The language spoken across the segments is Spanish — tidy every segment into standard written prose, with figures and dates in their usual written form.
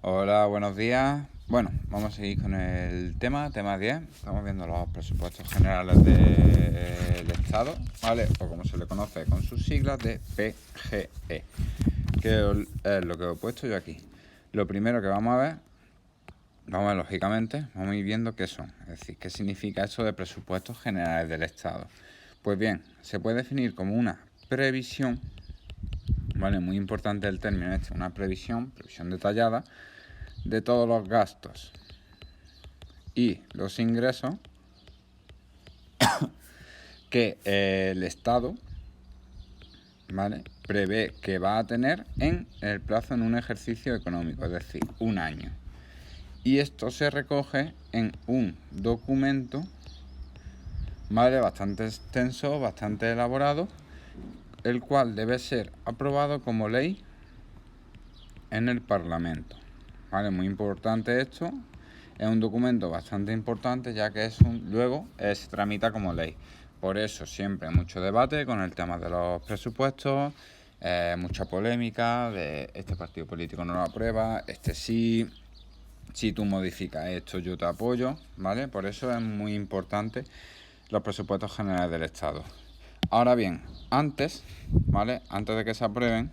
Hola, buenos días. Bueno, vamos a seguir con el tema 10. Estamos viendo los presupuestos generales del Estado, ¿vale? O como se le conoce con sus siglas de PGE, que es lo que he puesto yo aquí. Lo primero que vamos a ver, lógicamente, vamos a ir viendo qué son. Es decir, qué significa eso de presupuestos generales del Estado. Pues bien, se puede definir como una previsión, ¿vale? Muy importante el término este, una previsión detallada de todos los gastos y los ingresos que el Estado, ¿vale?, prevé que va a tener en el plazo en un ejercicio económico, es decir, un año. Y esto se recoge en un documento, ¿vale?, bastante extenso, bastante elaborado, el cual debe ser aprobado como ley en el Parlamento, ¿vale? Muy importante esto. Es un documento bastante importante, ya que luego se tramita como ley. Por eso siempre hay mucho debate con el tema de los presupuestos, mucha polémica de este partido político no lo aprueba, este sí, si tú modificas esto yo te apoyo, ¿vale? Por eso es muy importante los presupuestos generales del Estado. Ahora bien, antes, ¿vale?, antes de que se aprueben,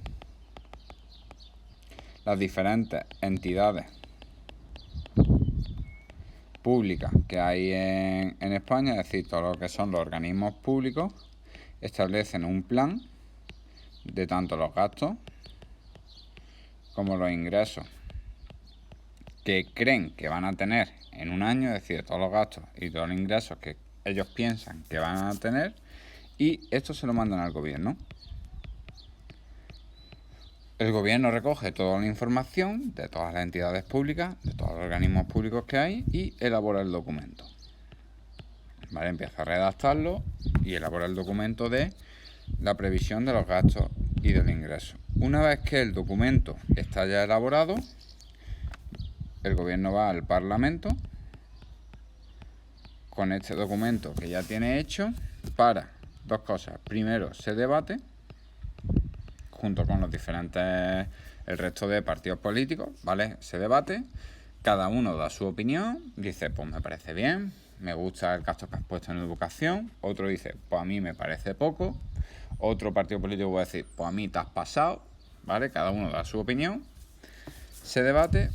las diferentes entidades públicas que hay en España, es decir, todo lo que son los organismos públicos, establecen un plan de tanto los gastos como los ingresos que creen que van a tener en un año, es decir, todos los gastos y todos los ingresos que ellos piensan que van a tener, y esto se lo mandan al gobierno. El gobierno recoge toda la información de todas las entidades públicas, de todos los organismos públicos que hay, y elabora el documento. ¿Vale? Empieza a redactarlo y elabora el documento de la previsión de los gastos y del ingreso. Una vez que el documento está ya elaborado, el gobierno va al Parlamento con este documento que ya tiene hecho para dos cosas. Primero, se debate junto con los diferentes, el resto de partidos políticos, ¿vale? Se debate, cada uno da su opinión, dice, pues me parece bien, me gusta el gasto que has puesto en educación. Otro dice, pues a mí me parece poco. Otro partido político va a decir, pues a mí te has pasado, ¿vale? Cada uno da su opinión, se debate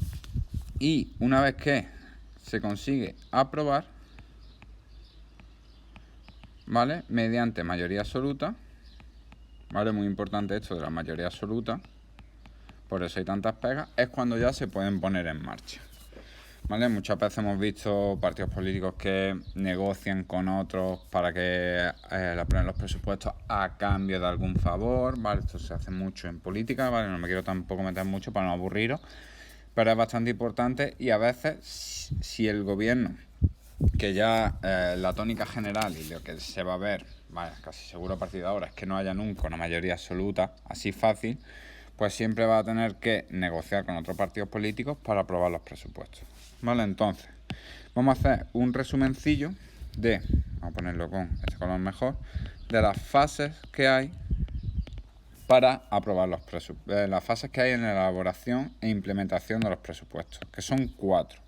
y una vez que se consigue aprobar, ¿vale?, mediante mayoría absoluta, ¿vale? Muy importante esto de la mayoría absoluta, por eso hay tantas pegas, es cuando ya se pueden poner en marcha, ¿vale? Muchas veces hemos visto partidos políticos que negocian con otros para que le aprueben los presupuestos a cambio de algún favor, ¿vale? Esto se hace mucho en política, ¿vale? No me quiero tampoco meter mucho para no aburriros, pero es bastante importante. Y a veces, si el gobierno, que ya la tónica general y lo que se va a ver, vale, casi seguro a partir de ahora, es que no haya nunca una mayoría absoluta así fácil, pues siempre va a tener que negociar con otros partidos políticos para aprobar los presupuestos. Vale, entonces, vamos a hacer un resumencillo vamos a ponerlo con este color mejor, de las fases que hay para aprobar los presupuestos, las fases que hay en la elaboración e implementación de los presupuestos, que son 4.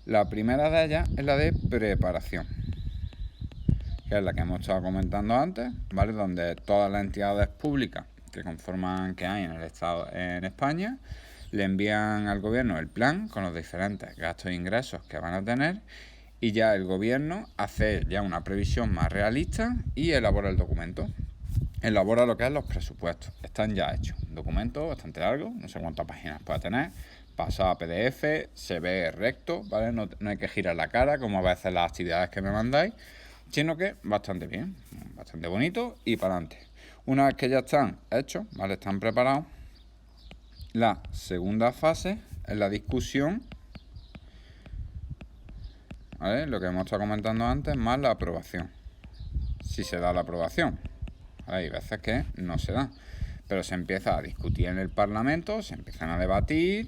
La primera de ellas es la de preparación, que es la que hemos estado comentando antes, ¿vale?, donde todas las entidades públicas que hay en el Estado en España le envían al gobierno el plan con los diferentes gastos e ingresos que van a tener, y ya el gobierno hace ya una previsión más realista y elabora el documento. Elabora lo que es los presupuestos. Están ya hechos. Un documento bastante largo, no sé cuántas páginas puede tener, pasa a PDF, se ve recto, ¿vale? No hay que girar la cara como a veces las actividades que me mandáis, sino que bastante bien, bastante bonito y para adelante. Una vez que ya están hechos, ¿vale?, están preparados, la segunda fase es la discusión, ¿vale?, lo que hemos estado comentando antes, más la aprobación. Si se da la aprobación, hay veces que no se da, pero se empieza a discutir en el Parlamento, se empiezan a debatir,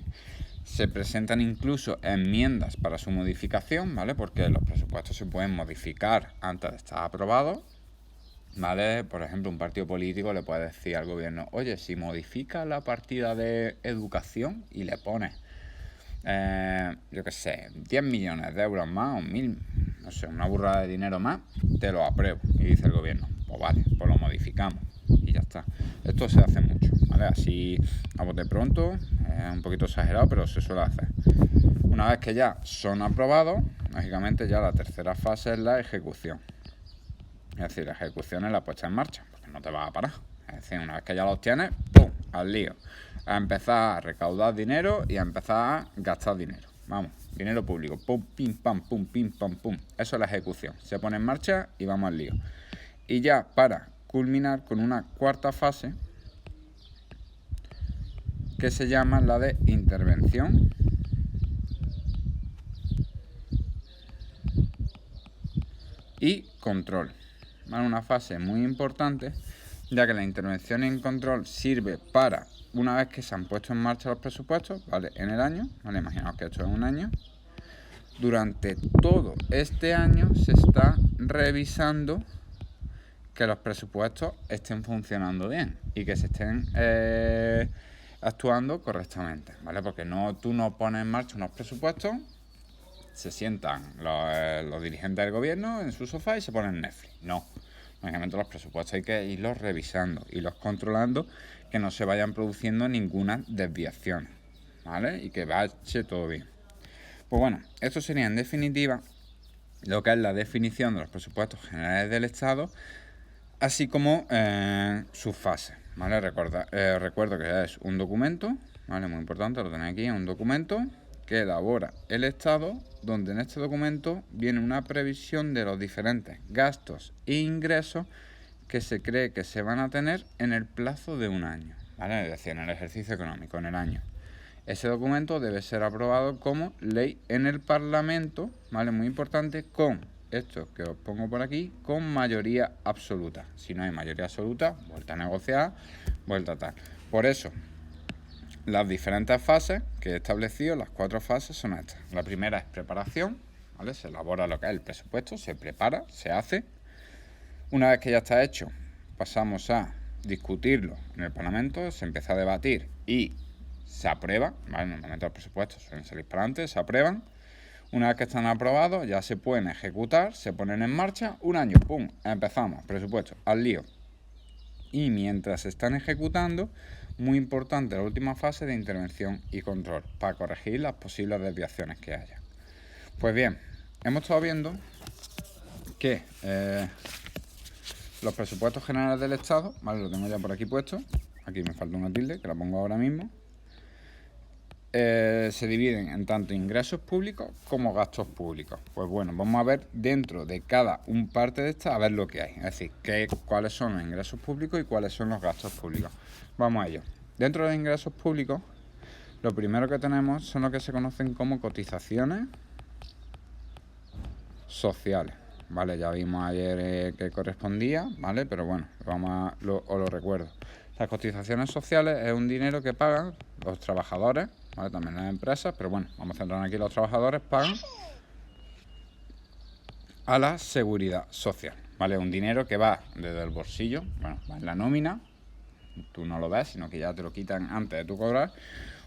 se presentan incluso enmiendas para su modificación, ¿vale?, porque los presupuestos se pueden modificar antes de estar aprobados, ¿vale? Por ejemplo, un partido político le puede decir al gobierno, oye, si modifica la partida de educación y le pones yo qué sé, 10 millones de euros más o 1000, no sé, una burrada de dinero más, te lo apruebo. Y dice el gobierno, pues vale, pues lo modificamos y ya está. Esto se hace mucho, ¿vale? Así a bote pronto, un poquito exagerado, pero se suele hacer. Una vez que ya son aprobados, lógicamente ya la tercera fase es la ejecución. Es decir, la ejecución es la puesta en marcha, porque no te vas a parar. Es decir, una vez que ya los tienes, ¡pum!, al lío. A empezar a recaudar dinero y a empezar a gastar dinero. Vamos, dinero público. Pum, pim, pam, pum, pim, pam, pum. Eso es la ejecución. Se pone en marcha y vamos al lío. Y ya para culminar con una cuarta fase que se llama la de intervención y control. ¿Vale? Una fase muy importante, ya que la intervención y control sirve para, una vez que se han puesto en marcha los presupuestos, ¿vale?, en el año, ¿vale?, imaginaos que esto es un año, durante todo este año se está revisando que los presupuestos estén funcionando bien y que se estén actuando correctamente, ¿vale? Porque tú no pones en marcha unos presupuestos, se sientan los dirigentes del gobierno en su sofá y se ponen Netflix. No, lógicamente los presupuestos hay que irlos revisando, irlos controlando, que no se vayan produciendo ninguna desviación, ¿vale? Y que vaya todo bien. Pues bueno, esto sería en definitiva lo que es la definición de los presupuestos generales del Estado, así como sus fases, ¿vale? Recuerdo que es un documento, ¿vale? Muy importante, lo tenéis aquí, es un documento que elabora el Estado, donde en este documento viene una previsión de los diferentes gastos e ingresos que se cree que se van a tener en el plazo de un año, ¿vale? Es decir, en el ejercicio económico, en el año. Ese documento debe ser aprobado como ley en el Parlamento, ¿vale? Muy importante, con esto que os pongo por aquí, con mayoría absoluta. Si no hay mayoría absoluta, vuelta a negociar, vuelta a tal. Por eso, las diferentes fases que he establecido, las 4 fases son estas. La primera es preparación, ¿vale? Se elabora lo que es el presupuesto, se prepara, se hace. Una vez que ya está hecho, pasamos a discutirlo en el Parlamento, se empieza a debatir y se aprueba, ¿vale? Normalmente los presupuestos suelen salir para adelante, se aprueban. Una vez que están aprobados, ya se pueden ejecutar, se ponen en marcha, un año, ¡pum!, empezamos, presupuesto, al lío. Y mientras se están ejecutando, muy importante la última fase de intervención y control, para corregir las posibles desviaciones que haya. Pues bien, hemos estado viendo que los presupuestos generales del Estado, ¿vale?, lo tengo ya por aquí puesto, aquí me falta una tilde, que la pongo ahora mismo, se dividen en tanto ingresos públicos como gastos públicos. Pues bueno, vamos a ver dentro de cada parte de estas, a ver lo que hay. Es decir, cuáles son los ingresos públicos y cuáles son los gastos públicos. Vamos a ello. Dentro de los ingresos públicos, lo primero que tenemos son lo que se conocen como cotizaciones sociales. Vale, ya vimos ayer que correspondía, ¿vale? Pero bueno, os lo recuerdo. Las cotizaciones sociales es un dinero que pagan los trabajadores, ¿vale?, también las empresas, pero bueno, vamos a centrarnos aquí, los trabajadores pagan a la seguridad social, ¿vale? Un dinero que va desde el bolsillo, bueno, va en la nómina, tú no lo ves, sino que ya te lo quitan antes de tu cobrar.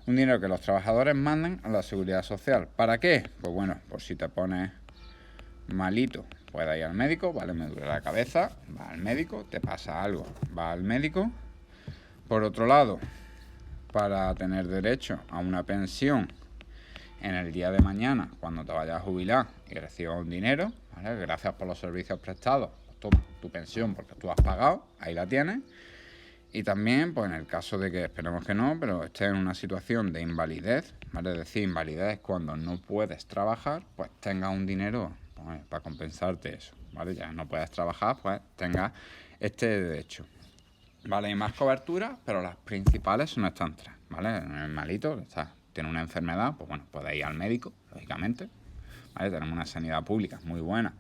Un dinero que los trabajadores mandan a la seguridad social. ¿Para qué? Pues bueno, por si te pones malito, puedes ir al médico, ¿vale? Me duele la cabeza, vas al médico, te pasa algo, vas al médico. Por otro lado, para tener derecho a una pensión en el día de mañana, cuando te vayas a jubilar y recibas un dinero, ¿vale?, gracias por los servicios prestados, tu pensión, porque tú has pagado, ahí la tienes. Y también, pues en el caso de que, esperemos que no, pero estés en una situación de invalidez, ¿vale?, es decir, invalidez es cuando no puedes trabajar, pues tengas un dinero, pues, para compensarte eso, ¿vale? Ya no puedes trabajar, pues tengas este derecho. Vale, hay más cobertura, pero las principales son estas 3, ¿vale? El malito tiene una enfermedad, pues bueno, puede ir al médico, lógicamente, ¿vale? Tenemos una sanidad pública muy buena.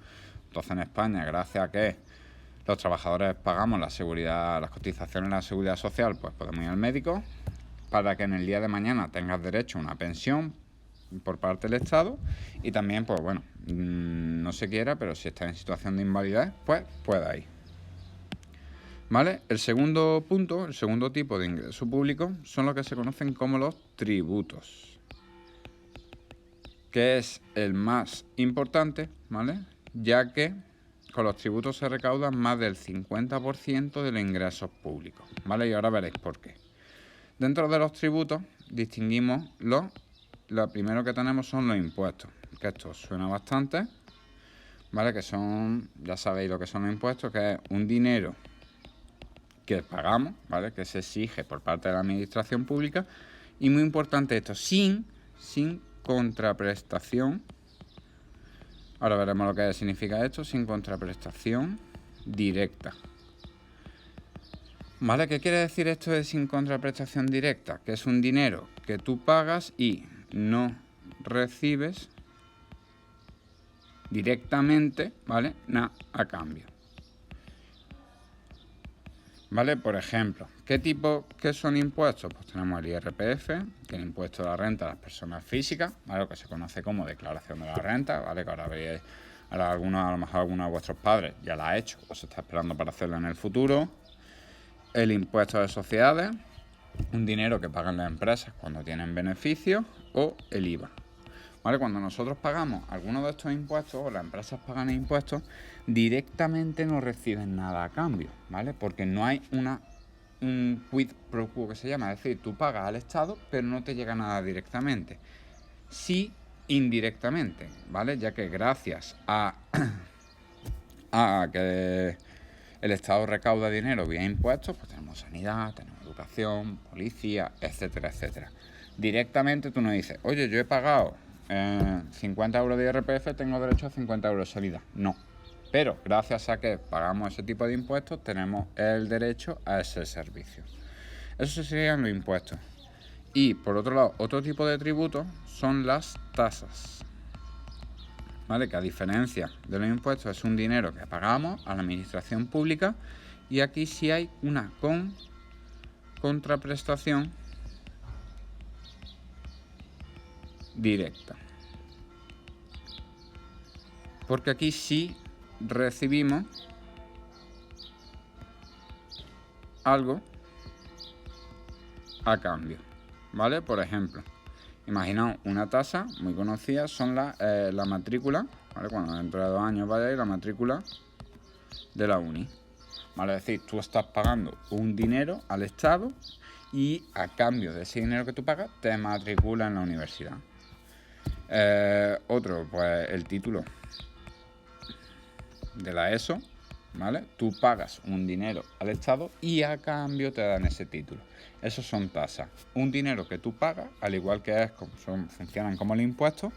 Entonces en España, gracias a que los trabajadores pagamos las cotizaciones a la seguridad social, pues podemos ir al médico, para que en el día de mañana tengas derecho a una pensión por parte del Estado, y también, pues bueno, no se quiera, pero si estás en situación de invalidez, pues pueda ir. ¿Vale? El segundo punto, el segundo tipo de ingreso público, son lo que se conocen como los tributos. que es el más importante, ¿vale? Ya que con los tributos se recaudan más del 50% de los ingresos públicos, ¿vale? Y ahora veréis por qué. Dentro de los tributos distinguimos lo primero que tenemos son los impuestos, que esto suena bastante, ¿vale? Que son, ya sabéis lo que son los impuestos, que es un dinero que pagamos, ¿vale? Que se exige por parte de la administración pública, y muy importante esto, sin contraprestación. Ahora veremos lo que significa esto, sin contraprestación directa. ¿Vale? ¿Qué quiere decir esto de sin contraprestación directa? Que es un dinero que tú pagas y no recibes directamente, ¿vale? Nada a cambio. ¿Vale? Por ejemplo, ¿qué son impuestos? Pues tenemos el IRPF, que es el impuesto de la renta de las personas físicas, ¿vale? Lo que se conoce como declaración de la renta, ¿vale? Que ahora veis, a lo mejor alguno de vuestros padres ya la ha hecho o se está esperando para hacerlo en el futuro. El impuesto de sociedades, un dinero que pagan las empresas cuando tienen beneficios, o el IVA. ¿Vale? Cuando nosotros pagamos alguno de estos impuestos o las empresas pagan impuestos, directamente no reciben nada a cambio, ¿vale? Porque no hay un quid pro quo que se llama, es decir, tú pagas al Estado pero no te llega nada directamente. Sí, indirectamente, ¿vale? Ya que gracias a que el Estado recauda dinero vía impuestos, pues tenemos sanidad, tenemos educación, policía, etcétera, etcétera. Directamente tú no dices, oye, yo he pagado 50 euros de IRPF, tengo derecho a 50 euros de salida. No. Pero gracias a que pagamos ese tipo de impuestos, tenemos el derecho a ese servicio. Eso serían los impuestos. Y por otro lado, otro tipo de tributos son las tasas. ¿Vale? Que a diferencia de los impuestos es un dinero que pagamos a la administración pública, y aquí sí hay una contraprestación directa, porque aquí sí recibimos algo a cambio, ¿vale? Por ejemplo, imaginaos una tasa muy conocida, son la matrícula, ¿vale? Cuando dentro de 2 años vaya a ir la matrícula de la uni, ¿vale? Es decir, tú estás pagando un dinero al Estado y a cambio de ese dinero que tú pagas te matriculas en la universidad. Otro, pues el título de la ESO, ¿vale? Tú pagas un dinero al Estado y a cambio te dan ese título. Esos son tasas. Un dinero que tú pagas, al igual que funcionan como el impuesto,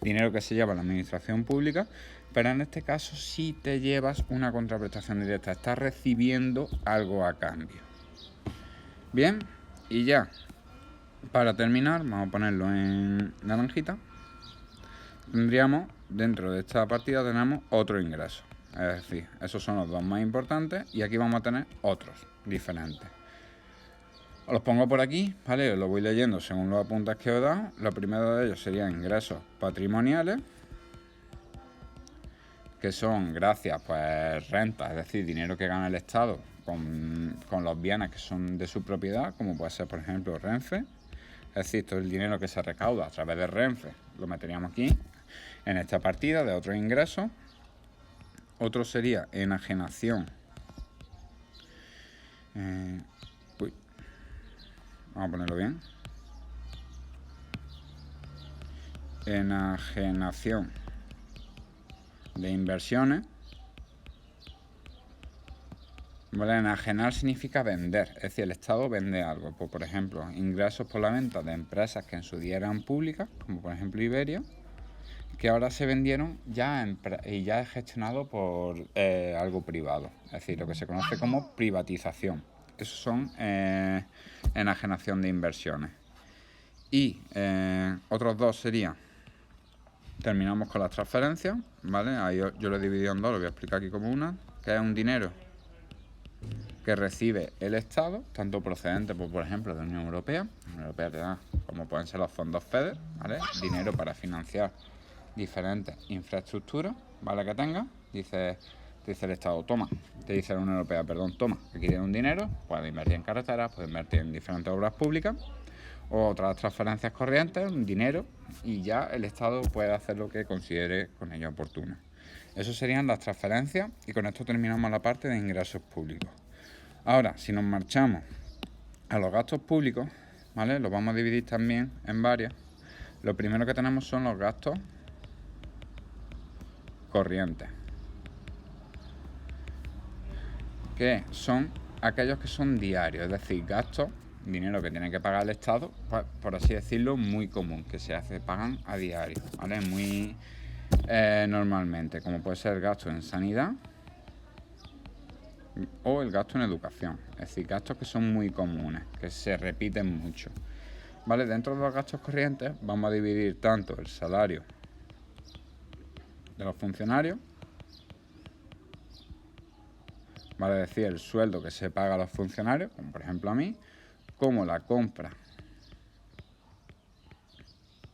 dinero que se lleva a la administración pública, pero en este caso sí te llevas una contraprestación directa. Estás recibiendo algo a cambio. Bien, y ya, para terminar, vamos a ponerlo en naranjita. Tendríamos, dentro de esta partida tenemos otro ingreso. Es decir, esos son los dos más importantes y aquí vamos a tener otros diferentes. Os los pongo por aquí, ¿vale? Os lo voy leyendo según los apuntes que os he dado. Lo primero de ellos serían ingresos patrimoniales, que son gracias, pues, rentas, es decir, dinero que gana el Estado con los bienes que son de su propiedad, como puede ser, por ejemplo, Renfe. Es decir, todo el dinero que se recauda a través de Renfe lo meteríamos aquí, en esta partida de otros ingresos. Otro sería enajenación. Vamos a ponerlo bien. Enajenación de inversiones. ¿Vale? Enajenar significa vender, es decir, el Estado vende algo. Pues, por ejemplo, ingresos por la venta de empresas que en su día eran públicas, como por ejemplo Iberia, que ahora se vendieron y ya es gestionado por algo privado, es decir, lo que se conoce como privatización. Esos son enajenación de inversiones. Y otros dos serían, terminamos con las transferencias, ¿vale? Ahí yo lo he dividido en dos, lo voy a explicar aquí como una, que es un dinero que recibe el Estado, tanto procedente, pues, por ejemplo, de la Unión Europea. La Unión Europea te da, como pueden ser los fondos FEDER, ¿vale? Dinero para financiar diferentes infraestructuras, ¿vale? Que tenga. Te dice el Estado, te dice la Unión Europea, toma, que quieren un dinero, puede invertir en carreteras, puede invertir en diferentes obras públicas. o otras transferencias corrientes, dinero, y ya el Estado puede hacer lo que considere con ello oportuno. Eso serían las transferencias y con esto terminamos la parte de ingresos públicos. Ahora, si nos marchamos a los gastos públicos, ¿vale? Los vamos a dividir también en varias. Lo primero que tenemos son los gastos corrientes, que son aquellos que son diarios, es decir, gastos, dinero que tiene que pagar el Estado, pues, por así decirlo, muy común, que pagan a diario, ¿vale? Muy normalmente, como puede ser el gasto en sanidad o el gasto en educación, es decir, gastos que son muy comunes, que se repiten mucho, ¿vale? Dentro de los gastos corrientes vamos a dividir tanto el salario de los funcionarios, vale, decir, el sueldo que se paga a los funcionarios, como por ejemplo a mí, como la compra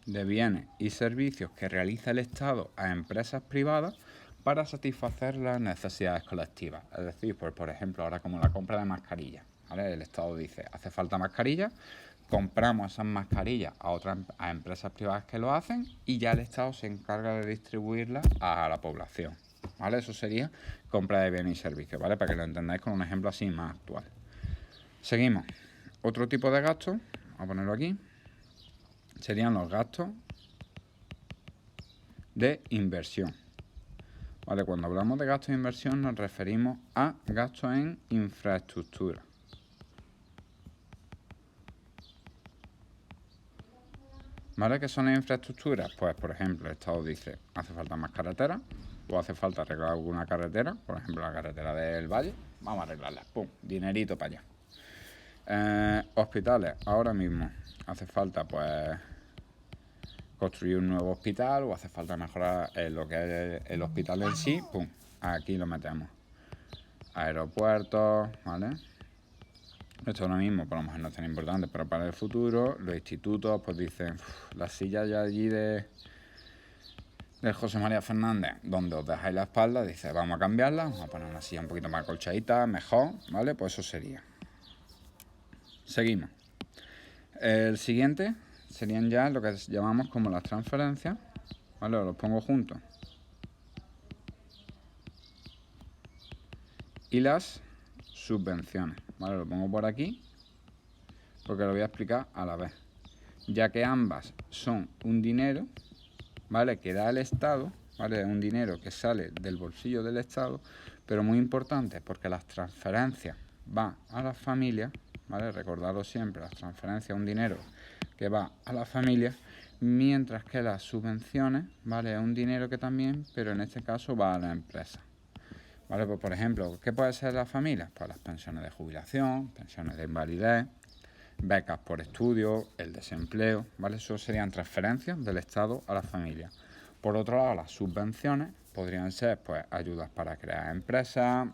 de bienes y servicios que realiza el Estado a empresas privadas para satisfacer las necesidades colectivas. Es decir, pues, por ejemplo, ahora como la compra de mascarillas, ¿vale? El Estado dice, hace falta mascarillas, compramos esas mascarillas a empresas privadas que lo hacen y ya el Estado se encarga de distribuirlas a la población, ¿vale? Eso sería compra de bienes y servicios, ¿vale? Para que lo entendáis con un ejemplo así más actual. Seguimos. Otro tipo de gastos, vamos a ponerlo aquí, serían los gastos de inversión. Vale, cuando hablamos de gastos de inversión nos referimos a gastos en infraestructura. ¿Vale? ¿Qué son las infraestructuras? Pues, por ejemplo, el Estado dice, hace falta más carreteras o hace falta arreglar alguna carretera, por ejemplo, la carretera del Valle, vamos a arreglarla, ¡pum!, dinerito para allá. Hospitales, ahora mismo hace falta, pues, construir un nuevo hospital o hace falta mejorar lo que es el hospital en sí, ¡pum!, aquí lo metemos. Aeropuertos, ¿vale? Esto ahora mismo, por lo mejor no es tan importante, pero para el futuro, los institutos, pues dicen, las sillas ya allí del José María Fernández, donde os dejáis la espalda, dice, vamos a cambiarla, vamos a poner una silla un poquito más acolchadita, mejor, ¿vale? Pues eso sería. Seguimos. El siguiente serían ya lo que llamamos como las transferencias, ¿vale? Os los pongo juntos. Y las subvenciones, ¿vale? Lo pongo por aquí porque lo voy a explicar a la vez, ya que ambas son un dinero, ¿vale?, que da el Estado, ¿vale? Es un dinero que sale del bolsillo del Estado, pero muy importante porque las transferencias van a las familias, ¿vale? Recordadlo siempre, las transferencias es un dinero que va a las familias, mientras que las subvenciones, ¿vale?, es un dinero que también, pero en este caso va a la empresa. ¿Vale? Pues, por ejemplo, ¿qué puede ser las familias? Pues las pensiones de jubilación, pensiones de invalidez, becas por estudio, el desempleo, ¿vale? Eso serían transferencias del Estado a las familias. Por otro lado, las subvenciones podrían ser, pues, ayudas para crear empresas,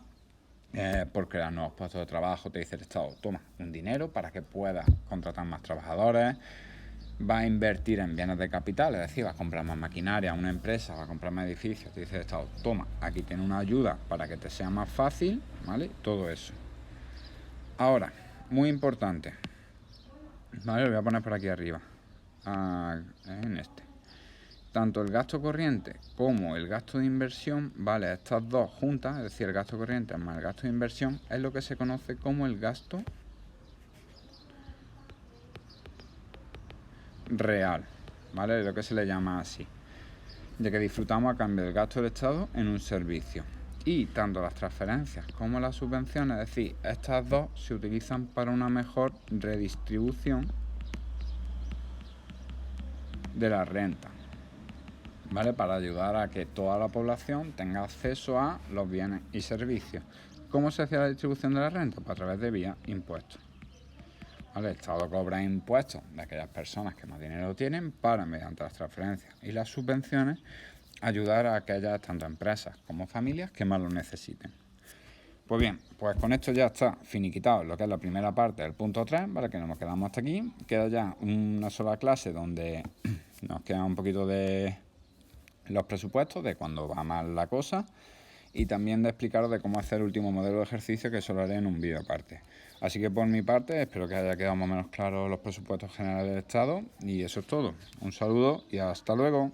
por crear nuevos puestos de trabajo. Te dice el Estado, toma un dinero para que puedas contratar más trabajadores, va a invertir en bienes de capital, es decir, va a comprar más maquinaria a una empresa, va a comprar más edificios, te dice el Estado, toma, aquí tiene una ayuda para que te sea más fácil, ¿vale? Todo eso. Ahora, muy importante, ¿vale? Lo voy a poner por aquí arriba, en este. Tanto el gasto corriente como el gasto de inversión, ¿vale? Estas dos juntas, es decir, el gasto corriente más el gasto de inversión, es lo que se conoce como el gasto real, ¿vale? Lo que se le llama así, de que disfrutamos a cambio del gasto del Estado en un servicio. Y tanto las transferencias como las subvenciones, es decir, estas dos se utilizan para una mejor redistribución de la renta, ¿vale? Para ayudar a que toda la población tenga acceso a los bienes y servicios. ¿Cómo se hace la distribución de la renta? Pues a través de vía impuestos. ¿Vale? El Estado cobra impuestos de aquellas personas que más dinero tienen para, mediante las transferencias y las subvenciones, ayudar a aquellas tanto empresas como familias que más lo necesiten. Pues bien, pues con esto ya está finiquitado lo que es la primera parte del punto 3, ¿vale? Que nos quedamos hasta aquí. Queda ya una sola clase donde nos queda un poquito de los presupuestos, de cuando va mal la cosa, y también de explicaros de cómo hacer el último modelo de ejercicio, que eso lo haré en un vídeo aparte. Así que por mi parte espero que haya quedado más o menos claro los presupuestos generales del Estado y eso es todo. Un saludo y hasta luego.